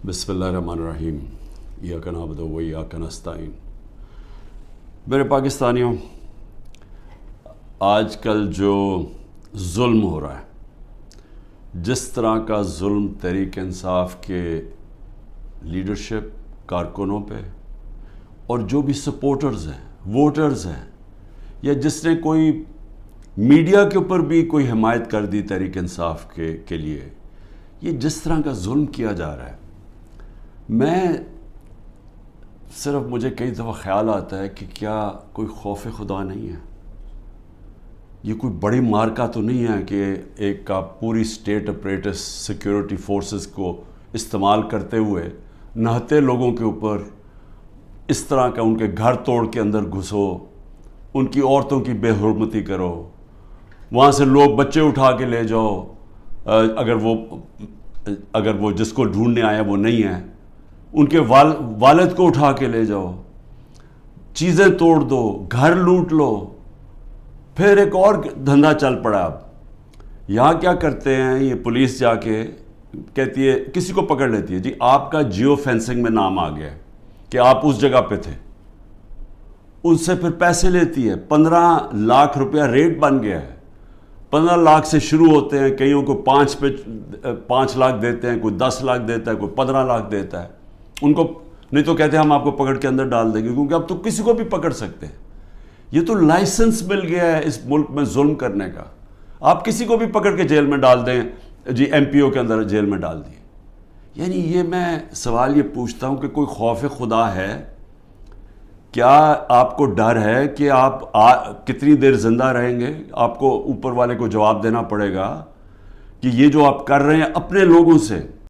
बिस्मिल्लाहिर्रहमानिर्रहीम इय्याक नअबुदु व इय्याक नस्तईन। मेरे पाकिस्तानियों, आजकल जो जुल्म हो रहा है, जिस तरह का जुल्म तहरीक इंसाफ के लीडरशिप कारकुनों पे और जो भी सपोर्टर्स हैं, वोटर्स हैं, या जिसने कोई मीडिया के ऊपर भी कोई हिमायत कर दी तहरीक इंसाफ के लिए, ये जिस तरह का जुल्म किया जा रहा है, मुझे कई दफ़ा ख्याल आता है कि क्या कोई खौफ खुदा नहीं है। ये कोई बड़ी मार्का तो नहीं है कि एक का पूरी स्टेट अपरेटस सिक्योरिटी फोर्सेस को इस्तेमाल करते हुए नहते लोगों के ऊपर इस तरह का उनके घर तोड़ के अंदर घुसो, उनकी औरतों की बेहुरमती करो, वहाँ से लोग बच्चे उठा के ले जाओ, अगर वो जिसको ढूंढने आया वो नहीं है, उनके वालिद को उठा के ले जाओ, चीज़ें तोड़ दो, घर लूट लो। फिर एक और धंधा चल पड़ा। अब यहाँ क्या करते हैं, ये पुलिस जाके कहती है, किसी को पकड़ लेती है, जी आपका जियो फेंसिंग में नाम आ गया कि आप उस जगह पे थे, उनसे फिर पैसे लेती है। 15 लाख रुपया रेट बन गया है। 15 लाख से शुरू होते हैं, कईयों को 5 लाख देते हैं, कोई 10 लाख देता है, कोई 15 लाख देता है। उनको नहीं तो कहते हैं हम आपको पकड़ के अंदर डाल देंगे, क्योंकि अब तो किसी को भी पकड़ सकते हैं। ये तो लाइसेंस मिल गया है इस मुल्क में जुल्म करने का। आप किसी को भी पकड़ के जेल में डाल दें, जी एमपीओ के अंदर जेल में डाल दिए। यानी ये मैं सवाल ये पूछता हूँ कि कोई खौफ खुदा है? क्या आपको डर है कि आप कितनी देर जिंदा रहेंगे? आपको ऊपर वाले को जवाब देना पड़ेगा कि ये जो आप कर रहे हैं अपने लोगों से,